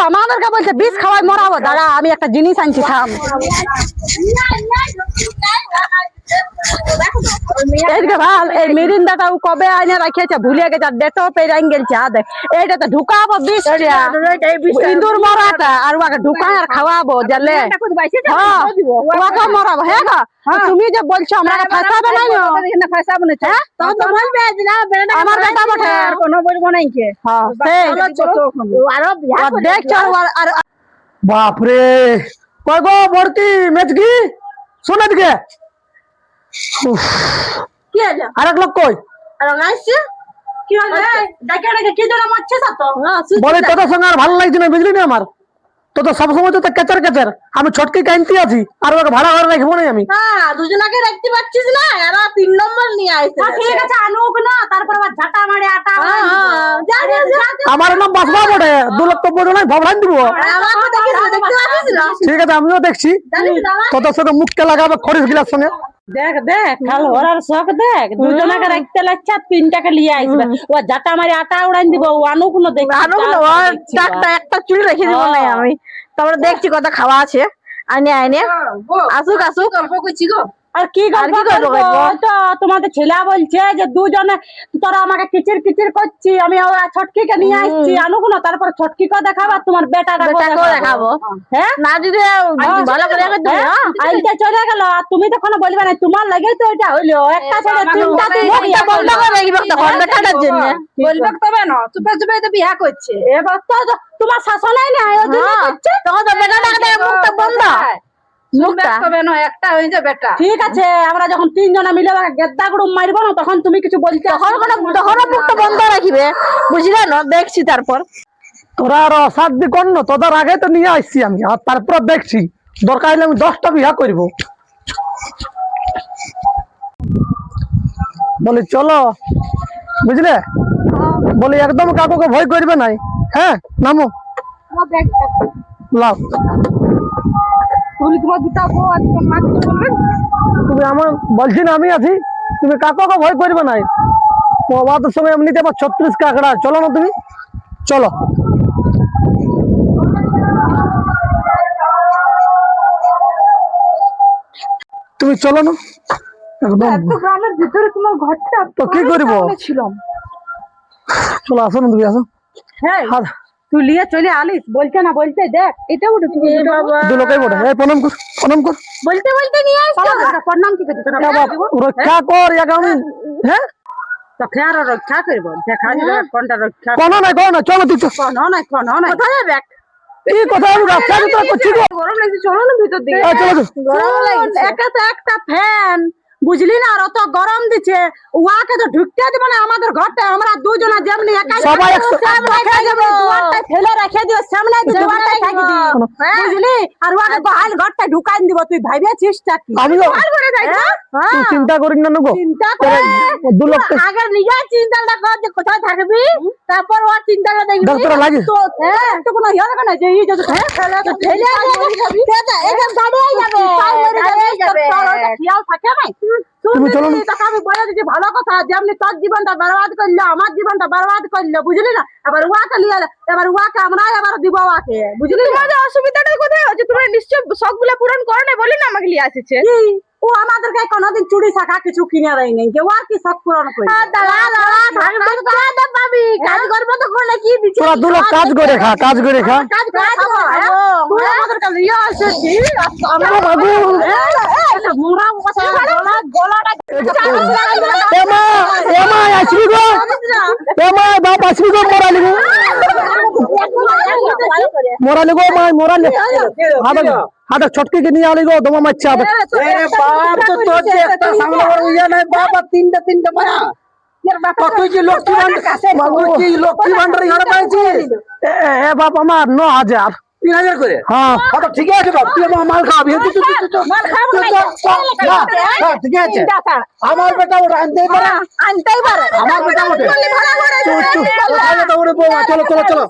আমাদেরকে বলছে বিষ খাওয়াই মরাবো। দাঁড়া আমি একটা জিনিস আনছি, থাম। এই মিরিন্দাটা কবে আইনে রাখিয়েছে ভুলে গেছে, ডেটও পেরাইন গেছে। দেখ এইটা তো ঢুকাবো বিষটা, ইঁদুর মরাটা, আর ওকে ঢুকাই আর খাওয়াবো জানলে। ওকে মরাবো। হ্যাঁ গো, তুমি যে বলছো আমরা ফাঁসাবে নাই, আমার বেটা বটে, কোনো বলবো নাই কে। দেখছো আর বাপরে কয় গো ভর্তি মেজকি শোনা দিকে কি হলো? আরেক লোক কই আর আসছে কি হলো? ডাকে ডাকে কি জন্য মারছে তো? বলে তোদের সঙ্গে আর ভালো লাগছে না, বুঝলি না? আমার তো সবসময় তো কেচার কেচার, আমি ছটকি কাইনতে আছি, আর ওকে ভাড়া ঘরে রাখবো না আমি। হ্যাঁ দুজনকে রাখতে পারছিস না, আর 3 নম্বর নিয়ে আইছে। ঠিক আছে আনুক না, তারপর আবার ঝাঁটা মারে আটা। আমার নাম বাসবা বটে, 2 লক্ষ বড় নাই ভাবলাম দিব। ঠিক আছে আমিও দেখছি, তোদের সঙ্গে মুখকে লাগাবে খরিস গিলার সঙ্গে। দেখ দেখ খাল ওরার শখ, দেখ দুজনকে রাখতে লাগছে, 3টাকে নিয়ে আইসবে। ও জাটা মারি আটা উড়াই দিব, ও আনুক না, দেখ আনুক না, চারটা একটা চুড়ি রেখে দিব না আমি। তারপরে দেখছি কত খাওয়া আছে, আইনে আইনে আসুক আসুক। গল্প করছি গো, আর কি গল্প করবো? তো তোমাদের ছেলে বলছে যে দুজনে তোরা আমাকে কিচির কিচির করছি, আমি ছটকিকে নিয়ে আসছি, আনুক না, তারপর ছটকিকে দেখাবো, তোমার বেটাটাকে দেখাবো। হ্যাঁ না যদি ভালো করে আইনটা চলে গেল, আর তুমি তখন বলবে না, তোমার লাগে তো এটা হইলো একটা ছেড়ে 3টা বন্ধ করে রাখবে তখন বেটাটার জন্য। বলবে তবে না, চুপে চুপে তো বিয়া করছে। এবার তো তোমার শাসনাই নাই, ওই জন্য করছে। তখন তো বেটাটাকে মুখটা বন্ধ, ঠিক আছে। আমরা যখন 3 জনা মিলে গেদ্দা গুড়ুম মারবো না, তখন তুমি কিছু বলতে, তখন মুখটা বন্ধ রাখিবে, বুঝলে না? দেখছি তারপর তোরা আর অসাধ্য কর না, তোদের আগে তো নিয়ে আসছি আমি, আর তারপর দেখছি দরকার হলে আমি 10টা বিয়া করব। বলি চলো, বুঝলে? বলি একদম কাকুকে ভয় করবে নাই। হ্যাঁ নামো, লাও। তুমি আমার বলছি না আমি আছি, তুমি কাকুকে ভয় করবে নাই। তোমাদের সঙ্গে এমনিতে আবার 36 কাকড়া। চলো না তুমি, চলো। তুমি চলো না, একদম গ্রামের ভিতরে তোমার ঘরটা তো কি করবো? চলো আসো না, তুমি আসো। হ্যাঁ তুই লিয়ে চলে আলিস, বলছে না বলতে, দেখ এটা উঠে তুমি দু লোকই বটে। এই প্রণাম কর, প্রণাম কর। বলতে বলতে নিয়ে আসছো, প্রণাম কি করছিস? রক্ষা কর ইয়াকে আমি। হ্যাঁ তো খেয়ার রক্ষা করব, দেখা যাবে কোনটা রক্ষা। কোন না কোন না, চলো তুই কোন না কোন না, কোথায় যাবে? এই কথা আমি রাস্তা ভিতরে করছি গো। গরম লাগছে, চলো না ভিতর দিকে। চলো গরম লাগছে, একা তো একটা ফ্যান, বুঝলি না? আর অত গরম দিচ্ছে, ওয়াকে তো ঢুকতে দেব না আমাদের ঘরটা। আমরা দুজনা যেমনি একাই সবাই রেখে দেব, দুয়ারটা ফেলে রেখে দিও, সামনে দুয়ারটাই থাকি দি, বুঝলি? আর ওয়াকে গোহাল ঘরটা ঢুকাই দিব। তুই ভাইবেছিস কি আমি গোহাল ঘরে যাইবো? তুই চিন্তা করিস না গো, চিন্তা করে আগে নিজে চিন্তাটা কর যে কোথায় থাকবি, তারপর ও চিন্তাটা দেখবি। ডাক্তার লাগে তো হ্যাঁ তো কোনো ইয়া লাগে না যে এই যদি ফেলে তো ফেলে সেটা একদম দাঁড়িয়ে যাবে, দাঁড়িয়ে যাবে, খেয়াল থাকে না। তুমি চলো না। আমি বলে দিচ্ছি ভালো কথা, যেমনি তোর জীবনটা বরবাদ করলো, আমার জীবনটা বরবাদ করলো, বুঝলি না? এবার ওয়াকে নিয়ে এবার ওয়াকে আমরা এবার দিব ওয়াকে, বুঝলি? তোমাদের অসুবিধাটা কোথায় হচ্ছে? তোমরা নিশ্চয় শখ গুলা পূরণ করো না বলি না আমাকে নিয়ে আসছে। ও আমাদেরকে কোনোদিন চুড়ি শাখা কিছু কিনে দেয় নাই, যে ও আর কি শখ পূরণ করে। কাজ করবো তো করলে কি দিচ্ছে? তোরা 2 লোক কাজ করে খা, কাজ করে খা। কাজ খাবো, তুই আমাদেরকে নিয়ে আসছিস, গলাটা এমা এমা আসবি গো, এমা বাপ আসবি গো, মোরালি গো, মোরালি গো, মা মোরালি। হাটা ছটকে নিয়ে আলি গো, তোমার মারছে হবে। এ বাপ তো তোর যে একটা সামনে বড় ইয়া নাই বাবা, 3টা মারা তুই যে লক্ষ্মী ভান্ডার, তুই কি লক্ষ্মী ভান্ডার ঘরে পাইছিস? এ বাপ আমার 9000। 3000 করে? হ্যাঁ তো ঠিক আছে বাপ, তুই আমার মাল খাবি। ঠিক আছে, আমার বেটা ওটা আনতেই পারে, আমার বেটা ওটা। চলো চলো চলো,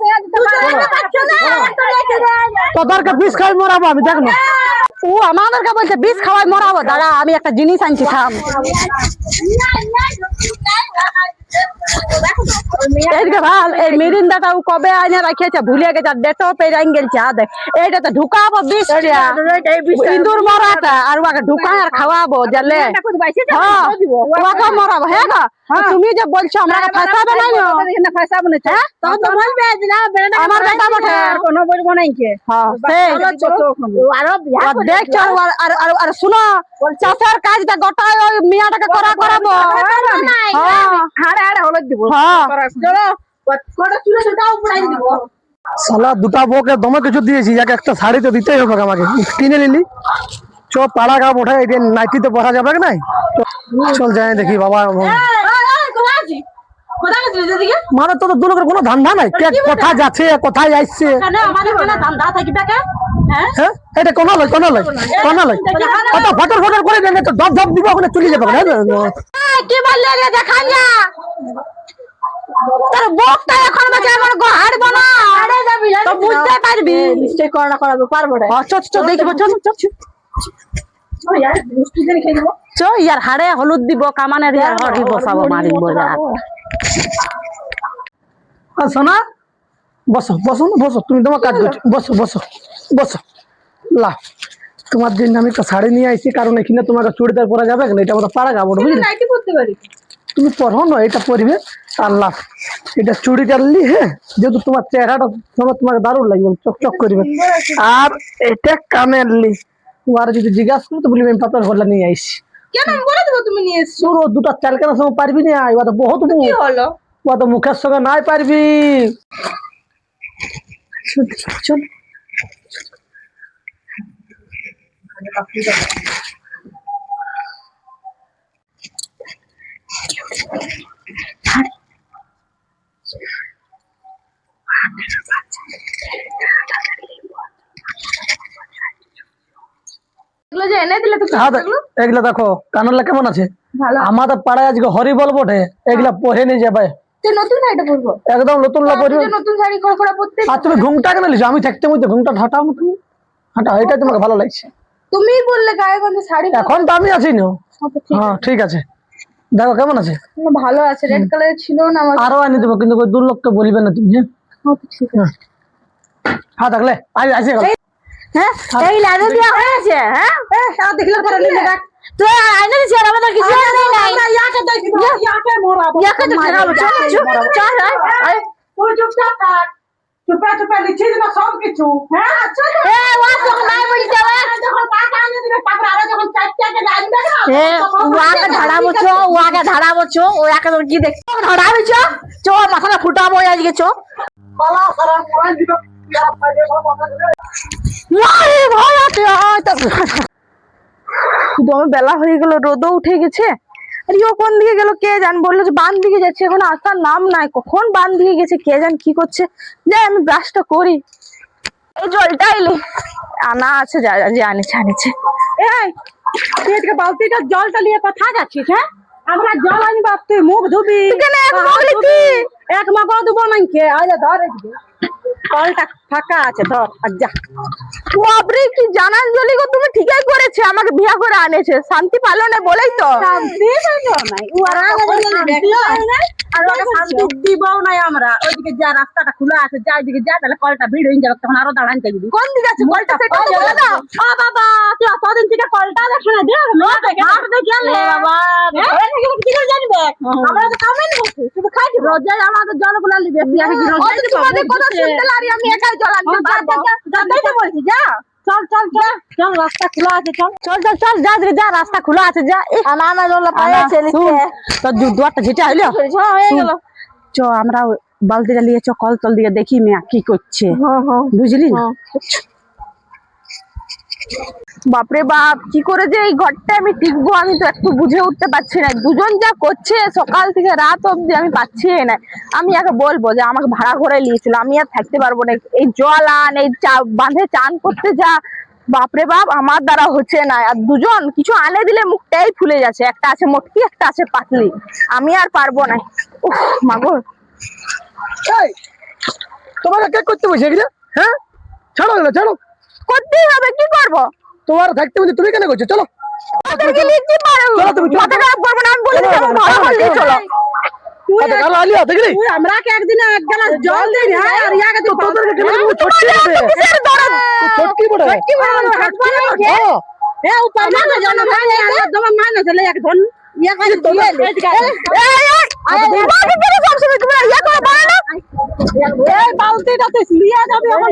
তোদেরকে বিষ খাই মরাবো আমি, দেখ না। ও আমাদেরকে বলছে বিষ খাওয়াই মরাবো। দাঁড়া আমি একটা জিনিস আনছি, থাম। এইদিকে ভাল এই মিরিন্দাটা ও কবে আইনে রাখিয়েছে ভুলে গেছে আর ডেটও পেরাইন গেছে আদে এইটা তো ঢুকাবো 20টা ইন্দুর মরাটা আর ওকে ঢুকায় আর খাওয়াবো জানলে হ্যাঁ ওকে মরাবো হ্যাঁ গো তুমি যে বলছো আমরা ফাঁসাবে না ফাঁসাবো না তো তো বলবে না আমার বেটা বটে আর কোনো বলবো না কি হ্যাঁ আরো দেখ চল আর শুনো চাষের কাজটা গোটায় ওই মিয়াটাকে করাবো হ্যাঁ হাড়ে হাড়ে হলুদ দিব হ্যাঁ চলো কটা চুলে সেটাও উড়াই দিব শালা দুটা বউকে দমে কিছু দিয়েছি যাকে একটা শাড়ি তো দিতেই হবে আমাকে কিনে নিলি চ পাড়া গা ওঠে এই নাইটিতে পরা যাবে নাই চল যাই দেখি বাবা মানে তোদের দু লোকের কোনো ধান্দা নাই কে কোথায় যাচ্ছে কোথায় যাচ্ছে হ্যাঁ এটা কোন লয় কত ফটর করে দেন তো ধপ ধপ দিব ওখানে চলে যাবে কি বললে রে দেখাইয়া তোর বকটা এখন বাজে আমার ঘাড় বনা আরে যাবি তো বুঝতে পারবি নিশ্চয় করোনা করাবো পারবো রে আচ্ছা আচ্ছা দেখিব চল ও यार দুষ্টু দিন খেলবো চো ইয়ার হাড়ে হলুদ দিব কামানের ইয়ার হড়ি বসাবো মারিব যা সোনা বসো বসো না বসো তুমি তোমার কাজ করছো বসো বসো বসো লা তোমার জন্য আমি একটা শাড়ি নিয়ে আইছি কারণ এখানে তোমাকে চুড়িদার পরা যাবে না এটা আমাদের পাড়া গাবো বুঝলি নাইটি পরতে পারি তুমি পরো না এটা পরবে আল্লাহ এটা চুড়িদার লি হ্যাঁ যেহেতু তোমার চেহারাটা তোমাকে দারুণ লাগবে চকচক করবে আর এটা কানের লি আর যদি জিজ্ঞাসা করো তো বলবি আমি পাতার ঘরটা নিয়ে আইছি কেন আমি বলে দেবো তুমি নিয়ে এসছো তোর দুটা চাল কেনার সময় পারবি না এবার তো বহুত কি হলো ও তো মুখের সঙ্গে নাই পারবি চল এগুলো যে এনে দিলে তো এগুলা দেখো কানাল্লা কেমন আছে ভালো আমাদের পাড়ায় আজকে হরি বল বটে এগুলা পরে নিয়ে যাবে তুই নতুন শাড়িটা পরবো একদম নতুন লা পরবে নতুন শাড়ি খড়খড়া পরতে আর তুমি ঘুমটা কেন লিছো আমি থাকতে মধ্যে ঘুমটা হটাও না তুমি হটাও এটা তোমাকে ভালো লাগছে তুমি বললে গায়ে গন্ধে শাড়ি এখন তো আমি আছি না হ্যাঁ ঠিক আছে দেখো কেমন আছে ভালো আছে রেড কালারের ছিল না আমার আরো আনি দেবো কিন্তু ওই 2 লোককে বলবে না তুমি ঠিক আছে হ্যাঁ থাকলে আসে গেল হ্যাঁ এই লাদু দিয়া হয়েছে হ্যাঁ সারা দেখলে করে নিলে দেখ তুই আইনা দিছিস আর আমাদের কিছু নাই আমরা ইয়াকে দেখি ইয়াকে মোরাবো ইয়াকে তো মারাবো চল চল আয় তুই চুপচাপ থাক চুপে লিখিস না সব কিছু হ্যাঁ আচ্ছা এ ওয়া তো নাই বলি যাবে যখন টাকা আনি দিবে তারপর আরো যখন চারটাকে আনবে না এ ওয়াকে ধাড়াবো চো ওয়াকে তো কি দেখ ধাড়াবো চো মাথাটা ফুটাবো আজকে চো পালা সারা মোবাইল দিবে বেলা হয়ে গেল রোদও উঠে গেছে আর ইও কোন দিকে গেল কে জান বললো যে বান দিকে যাচ্ছে এখন আসার নাম নাই কখন বান দিকে গেছে কে জান কি করছে যাই আমি ব্রাশটা করি এই জলটা এলে আনা আছে যে আনিছে এই তুই আজকে বালতিটা জলটা নিয়ে কোথায় যাচ্ছিস হ্যাঁ আমরা জল আনবা তুই মুখ ধুবি এক মগ দেবো নাকি আরে ধর কলটা ফাঁকা আছে ধর আর যা বাপরে কি জানান জলি গো তুমি ঠিকই করেছে আমাকে বিয়া করে আনেছে শান্তি পালো না বলেই তো শান্তি পালো নাই আর ওকে শান্তি দিবও নাই আমরা ওইদিকে যা রাস্তাটা খোলা আছে যা ওইদিকে যা তাহলে কলটা ভিড় হয়ে যাবে তখন আরো দাঁড়ান চাইবি কোন দিকে আছে কলটা সেটা তো বলে দাও ও বাবা তুই অতদিন থেকে কলটা দেখছ না দেখ হাত দেখে আলে বাবা ধরে থেকে কি করে জানবে আমরা তো কামেন করছি তুই খাই দিব রোজা আমাদের জল গুলা লিবে বিয়াকে কি রোজা তোমাদের কথা শুনতে লারি আমি একাই জল আনতে পারবো যাই তো বলছি যা চল চল চল চল রাস্তা খোলা আছে চল চল চল চল যা যা রাস্তা খোলা আছে যা আমার জল পাইছে তো দুয়ারটা ঝিটা হইলো হয়ে গেল চ আমরা বালতিটা নিয়ে চ কল তল দিয়ে দেখি মেয়া কি করছে বুঝলি না বাপরে বাপ কি করে যে এই ঘরটা আমি টিকবো আমি তো একটু বুঝে উঠতে পারছি না দুজন যা করছে সকাল থেকে রাত অবধি আমি পাচ্ছি না আমি আগে বলবো যে আমাকে ভাড়া করে নিয়েছিল আমি আর থাকতে পারবো না এই জল আন এই বাঁধে চান করতে যা বাপরে বাপ আমার দ্বারা হচ্ছে না আর দুজন কিছু আনে দিলে মুখটাই ফুলে যাচ্ছে একটা আছে মোটকি একটা আছে পাতলি আমি আর পারবো না উফ মাগো তোমাকে কে করতে বসে গেলে হ্যাঁ ছাড়ো ছাড়ো করতেই হবে কি করবো তোমার থাকতে বলতে তুমি কেন করছো চলো মাথা খারাপ করবো না আমি বলে দিচ্ছি ভাড়া করে নিয়ে চলো কত গাল আলিয়া দেখলি তুই আমরাকে একদিন এক গ্লাস জল দে না আর ইয়াকে তুই তোদেরকে কেন ছটকি ছটকি পড়ে কি বড় হাত বড় হ্যাঁ এ উপর না জান ভাই দম মান চলে এক ধন ইয়া করে দিয়ে এই বাকি করে সব সময় তুমি ইয়া করে বলে না এই বালতিটা তো লিয়ে যাবে এখন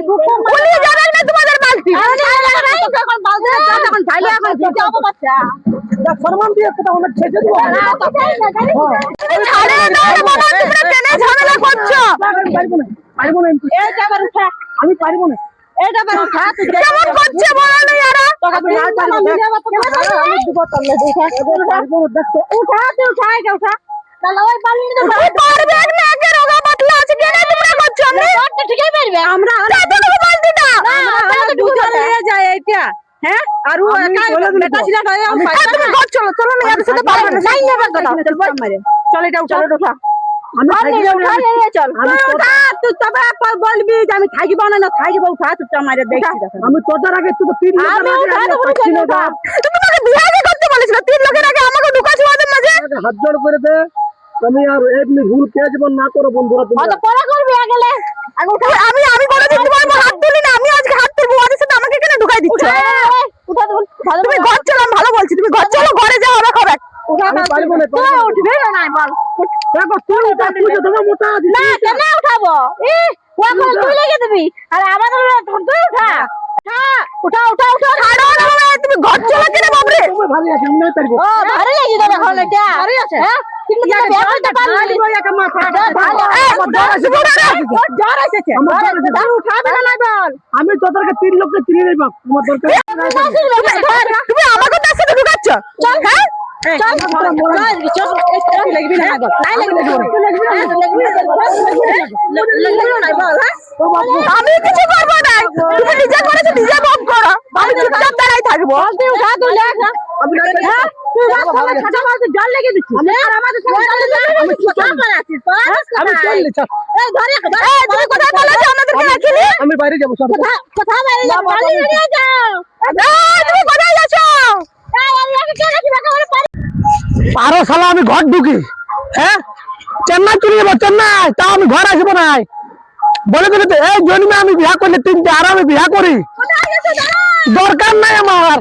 উলিয়ে যাবে না তোমাদের বালতি এখন বালতিটা যা এখন ভাইলে এখন দিতে হবে বাচ্চা ফরমান দিয়ে একটা অনেক ছেড়ে দিব ছাড়ে দাও বাবা তোমরা কেন ঝামেলা করছো পারবো না এইটা আবার উঠা আমি পারবো না এইটা আবার উঠা তুই কেমন করছে বলো না यार তোকে তুই হাত ধরে আমি দিব তাহলে পারবো না দেখো উঠা তুই উঠা এটা উঠা তাহলে ওই বালি নিতে পারবে না কে রোগা পাতলা আছে কেন তোমরা করছো আমি তো ঠিকই পারবে আমরা তো বালতিটা আমরা তো ঢুকে নিয়ে যায় এইটা হ্যাঁ আর ও একা বেটা ছিল না আমি তুমি ঘর চলো চলো না এর সাথে পারবে না নাই নেবে কথা চল এটা উঠা উঠা আমি থাকি চল উঠা তুই তবে বলবি যে আমি থাকিব না থাকিব উঠা তুই আমারে দেখছি আমি তোদের আগে তুই 3 আমি লোকের উঠা আগে দেবো পাচ্ছি না না তুমি আমাকে বিয়ে আগে করতে বলেছিল 3 লোকের আগে আমাকে ঢুকাছো ওদের মাঝে হাত জোড় করে দে আমি আর এমনি ভুল কে জীবন না করো বন্ধুরা তুমি তো পরে করবি আগেলে আগে উঠা আমি করে দিতে পারবো হাত তুলি না আমি আজকে হাত তুলবো ওদের সাথে আমাকে কেন ঢুকাই দিচ্ছ উঠা ভালো তুমি ঘর চলো আমি ভালো বলছি তুমি ঘর চলো ঘরে যাও হবে খাবে উঠা আমি পারবো না তুই উঠবে না বল দেখো তুই উঠা তুই তো তোমার মোটা আছিস না কেন উঠাবো ওখানে তুই লেগে দিবি আর আমাদের তুই উঠা উঠা উঠা উঠা ছাড়ো না বাবা তুমি ঘর চলো কেন বাবরে তুমি ভালো আছে আমি নাই পারবো ও ভারী লাগি যাবে এখন এটা ভারী আছে হ্যাঁ কিন্তু তুমি বিয়ে করতে পারলি একটা মাথা জ্বর এসেছে উঠাবে না বল আমি তোদেরকে 3 লোককে চিনি নাই বাপ তোমার দরকার তুমি আমাকে তার সাথে ঢুকাচ্ছ চল হ্যাঁ চল লাগবি না বল নাই আমি কিছু করবো না তুমি নিজে করেছো নিজে ভোগ করো আমি চুপচাপ দাঁড়াই থাকবো উঠা তুই লেখ জল লেগে দিচ্ছি আর আমাদের আমি চললি চল তুমি কোথায় বলেছো আমাদেরকে রাখিনি আমি বাইরে যাবো সব কোথায় বাইরে যাও বালি নিয়ে যাও তুমি কোথায় যাচ্ছো পারো শালা আমি ঘর ঢুকি হ্যাঁ চেন্নাই চলে যাবো চেন্নাই তাও আমি ঘর আসবো না বলে দিলে তো এই জন্মে আমি বিয়া করলে 3টে আর আমি বিয়া করি দরকার নাই আমার